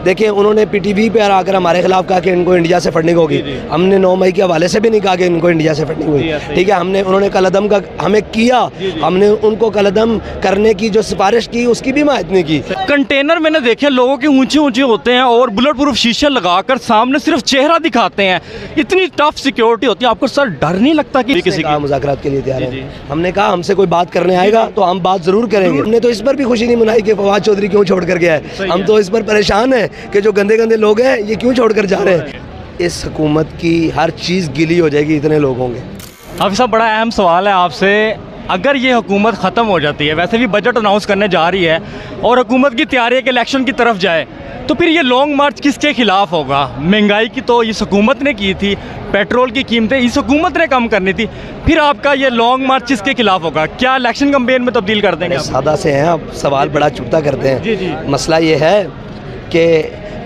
देखिए उन्होंने पीटीवी पे आकर हमारे खिलाफ कहा कि इनको इंडिया से फंडिंग होगी। हमने 9 मई के हवाले से भी नहीं कहा कि इनको इंडिया से फंडिंग हुई, ठीक है। उन्होंने कलअदम का हमें किया, हमने उनको कलअदम करने की जो सिफारिश की उसकी भी हिमायत नहीं की। कंटेनर मैंने देखे लोगों के ऊंचे ऊंचे होते हैं और बुलेट प्रूफ शीशे लगाकर सामने सिर्फ चेहरा दिखाते हैं, इतनी टफ सिक्योरिटी होती है। आपको सर डर नहीं लगता कि किसी का मुज़ाकरात के लिए तैयार है? हमने कहा हमसे कोई बात करने आएगा तो हम बात जरूर करेंगे। हमने तो इस पर भी खुशी नहीं मनाई कि फवाद चौधरी क्यों छोड़ कर गया है। हम तो इस पर परेशान हैं कि जो गंदे गंदे लोग हैं ये क्यों छोड़ कर जा रहे हैं। इस हुकूमत की हर चीज़ गिली हो जाएगी, इतने लोग होंगे। हाफिज़ साहब, बड़ा अहम सवाल है आपसे, अगर ये हुकूमत ख़त्म हो जाती है, वैसे भी बजट अनाउंस करने जा रही है और हुकूमत की तैयारी है कि इलेक्शन की तरफ जाए, तो फिर ये लॉन्ग मार्च किसके खिलाफ होगा? महंगाई की तो इस हुकूमत ने की थी, पेट्रोल की कीमतें इस हुकूमत ने कम करनी थी, फिर आपका ये लॉन्ग मार्च किसके खिलाफ होगा? क्या इलेक्शन कैंपेन में तब्दील कर देंगे? सादा से हैं आप, सवाल बड़ा चुपता करते हैं। जी जी। मसला ये है कि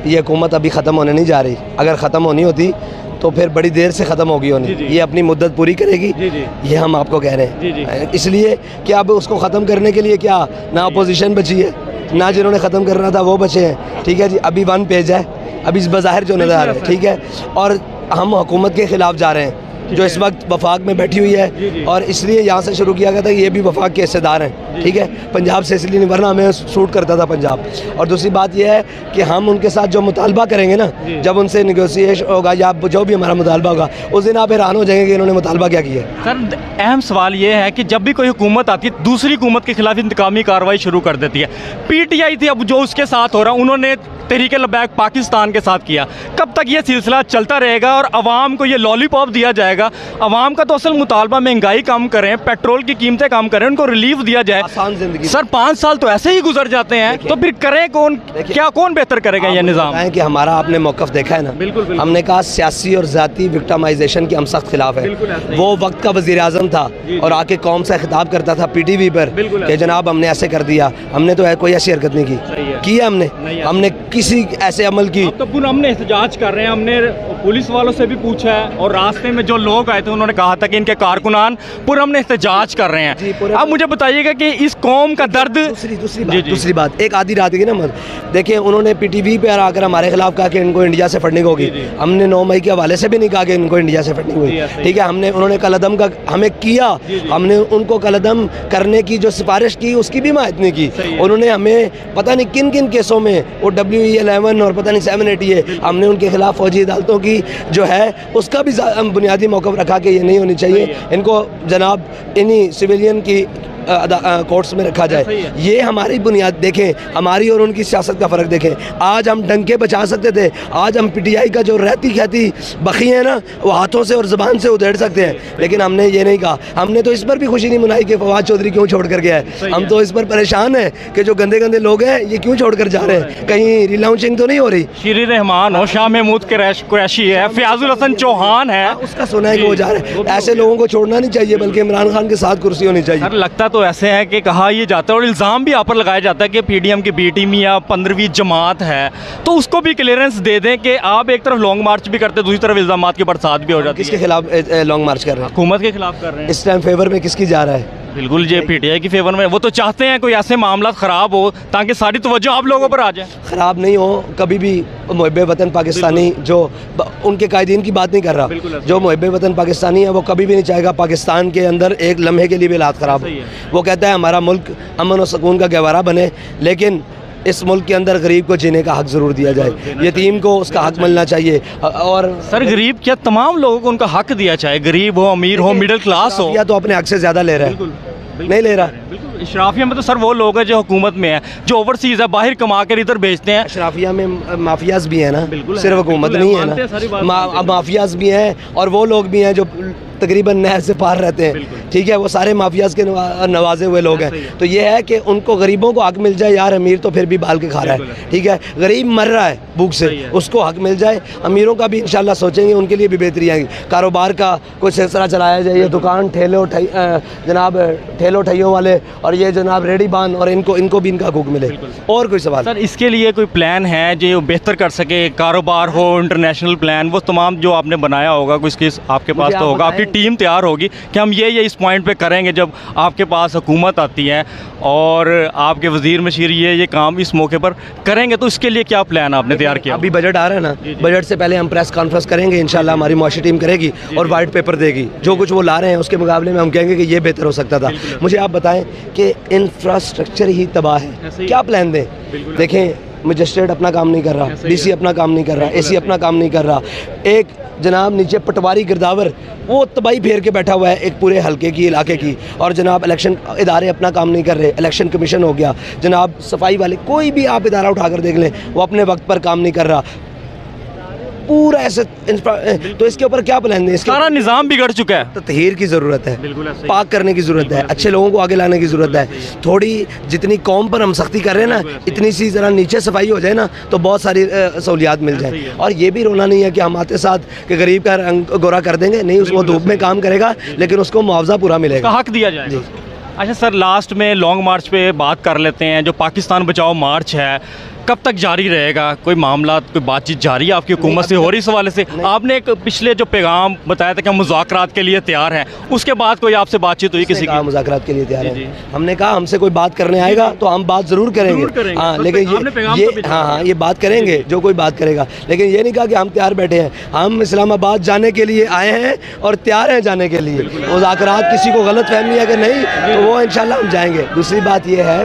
ये हुकूमत अभी ख़त्म होने नहीं जा रही। अगर ख़त्म होनी होती तो फिर बड़ी देर से ख़त्म होगी होनी। ये अपनी मुद्दत पूरी करेगी, ये हम आपको कह रहे हैं। इसलिए कि अब उसको ख़त्म करने के लिए क्या ना अपोजिशन बची है, ना जिन्होंने ख़त्म करना था वो बचे हैं, ठीक है जी। अभी 1 पेज है, अभी बज़ाहिर जो नज़र आ रहा है, ठीक है। और हम हुकूमत के ख़िलाफ़ जा रहे हैं जो इस वक्त वफाक में बैठी हुई है, और इसलिए यहाँ से शुरू किया गया था कि ये भी वफाक के हिस्सेदार हैं, ठीक है। पंजाब से इसलिए नहीं, वरना हमें सूट करता था पंजाब। और दूसरी बात यह है कि हम उनके साथ जो मुतालबा करेंगे ना, जब उनसे निगोशिएशन होगा या जो भी हमारा मुतालबा होगा, उस दिन आप हैरान हो जाएंगे कि इन्होंने मुतालबा क्या किया है। सर, अहम सवाल ये है कि जब भी कोई हुकूमत आती है दूसरी हुकूमत के खिलाफ इंतकामी कार्रवाई शुरू कर देती है। पीटीआई थी, अब जो उसके साथ हो रहा है, उन्होंने तहरीक लबैक पाकिस्तान के साथ किया। कब तक ये सिलसिला चलता रहेगा और आवाम को ये लॉलीपॉप दिया जाएगा? आवाम का तो असल मुतालबा महंगाई कम करें, पेट्रोल की कीमतें कम करें, उनको रिलीफ दिया जाए। आसान जिंदगी। सर 5 साल तो ऐसे ही गुजर जाते हैं, तो फिर करें कौन? क्या कौन बेहतर करेगा ये निज़ाम? कि हमारा आपने मौक़िफ़ देखा है ना। बिल्कुल। हमने कहा सियासी और ज़ाती विक्टिमाइजेशन के हम सख्त खिलाफ है। वो वक्त का वज़ीर आज़म था और आके कौम से खिताब करता था पीटीवी पर कि जनाब हमने ऐसे कर दिया। हमने तो कोई ऐसी हरकत नहीं की है हमने किसी ऐसे अमल की। तो पूरा हमने एहतजाज कर रहे हैं, हमने पुलिस वालों से भी पूछा है और रास्ते में जो लोग आए थे उन्होंने कहा था कि इनके कारकुनान पूरा हमने एहतजाज कर रहे हैं। अब मुझे बताइएगा कि इस कौम का दर्द। दूसरी बात एक आधी रात की ना मत देखिए, उन्होंने पीटीवी पे आकर हमारे खिलाफ कहा कि इनको इंडिया से फंडिंग होगी। हमने 9 मई के हवाले से भी नहीं कहा कि इनको इंडिया से फंडिंग हुई, ठीक है। उन्होंने कलअदम का हमें किया, हमने उनको कलअदम करने की जो सिफारिश की उसकी भी हिमायत नहीं की। उन्होंने हमें पता नहीं किन किन केसों में वो WE11 और पता नहीं 780 हमने उनके खिलाफ फौजी अदालतों की जो है उसका भी बुनियादी मौक़िफ़ रखा कि ये नहीं होनी चाहिए, इनको जनाब इन्हीं सिविलियन की कोर्ट्स में रखा जाए। ये हमारी बुनियाद देखें, हमारी और उनकी सियासत का फ़र्क देखें। आज हम डंके बचा सकते थे, आज हम पीटीआई का जो रहती कहती बखी है ना, वो हाथों से और ज़बान से उधेड़ सकते हैं, लेकिन हमने ये नहीं कहा। हमने तो इस पर भी खुशी नहीं मनाई कि फवाद चौधरी क्यों छोड़ कर गया है। हम तो इस पर परेशान हैं कि जो गंदे गंदे लोग हैं ये क्यों छोड़ कर जा रहे हैं। कहीं रिलाउंचिंग तो नहीं हो रही? शीरी रहमान हो, शाह महमूद कुरैशी है, फयाजुल हसन चौहान है, उसका सुना है कि वो जा रहे हैं। ऐसे लोगों को छोड़ना नहीं चाहिए, बल्कि इमरान खान के साथ कुर्सी होनी चाहिए। लगता तो ऐसे है कि कहा ये जाता है और इल्ज़ाम भी आप पर लगाया जाता है कि पीडीएम की बी टीम या 15वीं जमात है, तो उसको भी क्लियरेंस दे दें कि आप एक तरफ लॉन्ग मार्च भी करते, दूसरी तरफ इल्ज़ामात की बरसात भी हो जाती है। किसके खिलाफ लॉन्ग मार्च कर रहे हैं? हुकूमत के खिलाफ कर रहे हैं। इस टाइम फेवर में किसकी जा रहा है? बिल्कुल ये पीटीआई की फेवर में। वो तो चाहते हैं कोई ऐसे मामला ख़राब हो ताकि सारी तवज्जो आप लोगों पर आ जाए। ख़राब नहीं हो कभी भी। मुहब्बे वतन पाकिस्तानी जो उनके कायदीन की बात नहीं कर रहा, जो मुहब्बे वतन पाकिस्तानी है वो कभी भी नहीं चाहेगा पाकिस्तान के अंदर एक लम्हे के लिए भी हालात ख़राब हो। वो कहता है हमारा मुल्क अमन और सुकून का गहवारा बने, लेकिन इस मुल्क के अंदर गरीब को जीने का हक ज़रूर दिया जाए, यतीम को उसका हक मिलना चाहिए। और सर गरीब क्या तमाम लोगों को उनका हक दिया, चाहे गरीब हो, अमीर हो, मिडिल क्लास हो। या तो अपने हक से ज़्यादा ले रहा है, नहीं ले रहा। अशराफिया में तो सर वो लोग हैं जो हुकूमत में है, जो ओवरसीज़ है, बाहर कमा कर इधर बेचते हैं। अशराफिया में माफियाज भी हैं ना, सिर्फ हुकूमत नहीं है ना, माफियाज भी हैं और वो लोग भी हैं जो तकरीबन नहर से पार रहते हैं, ठीक है। वो सारे माफियाज के नवाजे हुए लोग हैं। तो ये है कि उनको गरीबों को हक मिल जाए। यार अमीर तो फिर भी बाल के खा रहा है, ठीक है। गरीब मर रहा है भूख से, उसको हक मिल जाए। अमीरों का भी इंशाल्लाह सोचेंगे, उनके लिए भी बेहतरी आएगी। कारोबार का कुछ सिलसिला चलाया जाए, ये दुकान जनाब ठेलों ठैयों वाले और ये जनाब रेडी बान, और इनको भी इनका हकूक मिले। और कोई सवाल सर इसके लिए कोई प्लान है जो बेहतर कर सके, कारोबार हो, इंटरनेशनल प्लान, वो तमाम जो आपने बनाया होगा कुछ आपके पास तो होगा, आपकी टीम तैयार होगी कि हम ये इस पॉइंट पे करेंगे जब आपके पास हुकूमत आती है और आपके वज़ीर मशीर ये काम इस मौके पर करेंगे, तो इसके लिए क्या प्लान आपने तैयार किया? अभी बजट आ रहा है ना, बजट से पहले हम प्रेस कॉन्फ्रेंस करेंगे इंशाल्लाह, हमारी मुआशी टीम करेगी और वाइट पेपर देगी। जो कुछ वो ला रहे हैं उसके मुकाबले में हम कहेंगे कि ये बेहतर हो सकता था। मुझे आप बताएं कि इंफ्रास्ट्रक्चर ही तबाह है, क्या प्लान दें? देखें, मजिस्ट्रेट अपना काम नहीं कर रहा, डीसी अपना काम नहीं कर रहा, एसी अपना काम नहीं कर रहा, एक जनाब नीचे पटवारी गिरदावर वो तबाही फेर के बैठा हुआ है एक पूरे हलके की, इलाके की, और जनाब इलेक्शन इदारे अपना काम नहीं कर रहे। इलेक्शन कमीशन हो गया, जनाब सफाई वाले, कोई भी आप इदारा उठाकर देख लें वो अपने वक्त पर काम नहीं कर रहा, पूरा ऐसे। तो इसके ऊपर क्या प्लान है? सारा निज़ाम बिगड़ चुका है। ततहीर की ज़रूरत है, पाक करने की ज़रूरत है, अच्छे लोगों को आगे लाने की ज़रूरत है। थोड़ी जितनी कौम पर हम सख्ती कर रहे हैं ना, इतनी सी ज़रा नीचे सफाई हो जाए ना तो बहुत सारी सहूलियात मिल जाए। और ये भी रोना नहीं है कि हम आते साथ कि गरीब का रंग गोरा कर देंगे, नहीं, उसको धूप में काम करेगा लेकिन उसको मुआवजा पूरा मिलेगा, हक दिया जाएगा। अच्छा सर, लास्ट में लॉन्ग मार्च पे बात कर लेते हैं। जो पाकिस्तान बचाओ मार्च है, कब तक जारी रहेगा? कोई मामला, कोई बातचीत जारी है आपकी हुकूमत से हो रही इस हवाले से? आपने एक पिछले जो पैगाम बताया था कि हम मुज़ाकरात के लिए तैयार हैं, उसके बाद कोई आपसे बातचीत हुई किसी की? मुज़ाकरात के लिए तैयार है, हमने कहा हमसे कोई बात करने आएगा तो हम बात ज़रूर करेंगे। हाँ, लेकिन ये हाँ ये बात करेंगे जो कोई बात करेगा, लेकिन ये नहीं कहा कि हम तैयार बैठे हैं। हम इस्लामाबाद जाने के लिए आए हैं और तैयार हैं जाने के लिए। मुज़ाकरात किसी को गलत फहमी है कि नहीं, तो वो इंशाल्लाह हम जाएंगे। दूसरी बात ये है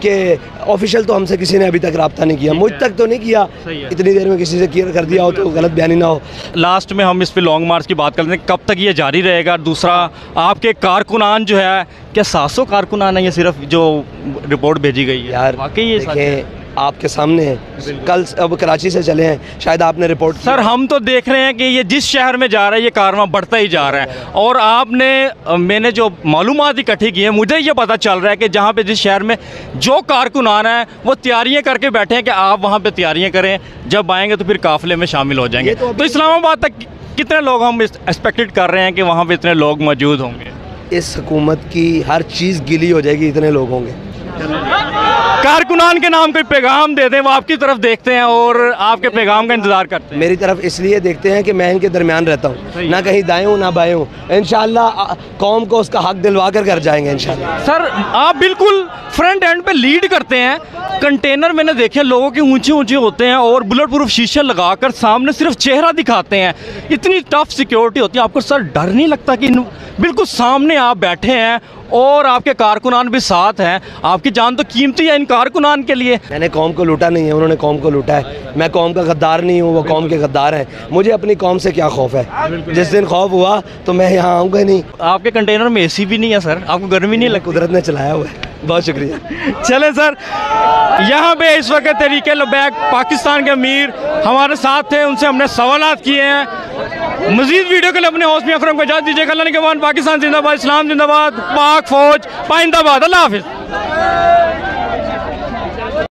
कि ऑफिशियल तो हमसे किसी ने अभी तक रब्ता नहीं किया, मुझ तक तो नहीं किया। इतनी देर में किसी से कर दिया हो तो गलत बयानी ना हो। लास्ट में हम इस पे लॉन्ग मार्च की बात करते हैं, कब तक ये जारी रहेगा? दूसरा, आपके कारकुनान जो है, क्या 700 कारकुनान है ये सिर्फ जो रिपोर्ट भेजी गई है? यार वाकई ये देखें, आपके सामने है, कल अब कराची से चले हैं, शायद आपने रिपोर्ट। सर हम तो देख रहे हैं कि ये जिस शहर में जा रहा है ये कारवां बढ़ता ही जा रहा है, और मैंने जो मालूमात इकट्ठी की है, मुझे ये पता चल रहा है कि जहाँ पे जिस शहर में जो कारकुनान हैं वो तैयारियां करके बैठे हैं कि आप वहाँ पे तैयारियां करें, जब आएंगे तो फिर काफिले में शामिल हो जाएंगे। तो इस्लामाबाद तक कितने लोग हम एक्सपेक्टेड कर रहे हैं कि वहाँ पर इतने लोग मौजूद होंगे? इस हुकूमत की हर चीज़ गिली हो जाएगी, इतने लोग होंगे। कारकुनान के नाम कोई पैगाम दे दें, वो आपकी तरफ देखते हैं और आपके पैगाम का इंतजार करते हैं। मेरी तरफ इसलिए देखते हैं कि मैं इनके दरमियान रहता हूँ, ना कहीं दाएं हूँ ना बाएं हूँ। इंशाल्लाह कौम को उसका हक दिलवा कर घर जाएंगे इंशाल्लाह। सर आप बिल्कुल फ्रंट एंड पे लीड करते हैं। कंटेनर मैंने देखे लोगों के ऊंचे ऊंचे होते हैं और बुलेट प्रूफ शीशे लगाकर सामने सिर्फ चेहरा दिखाते हैं, इतनी टफ सिक्योरिटी होती है। आपको सर डर नहीं लगता कि बिल्कुल सामने आप बैठे हैं और आपके कारकुनान भी साथ हैं, आपकी जान तो कीमती है इन कारकुनान के लिए? मैंने कौम को लूटा नहीं है, उन्होंने कौम को लूटा है। मैं कौम का गद्दार नहीं हूँ, वो कौम के गद्दार हैं। मुझे अपनी कौम से क्या खौफ है? जिस दिन खौफ हुआ तो मैं यहाँ आऊँगा नहीं। आपके कंटेनर में एसी भी नहीं है सर, आपको गर्मी नहीं लगती? कुदरत ने चलाया हुआ है। बहुत शुक्रिया। चले सर, यहाँ पे इस वक्त तहरीके लबैक पाकिस्तान के अमीर हमारे साथ थे, उनसे हमने सवालात किए हैं। मजीद वीडियो के लिए अपने होस्ट अकरम को इजाज़त दीजिए। अल्लाह के बाद पाकिस्तान जिंदाबाद, इस्लाम जिंदाबाद, पाक फौज पाइंदाबाद। अल्लाह हाफिज़।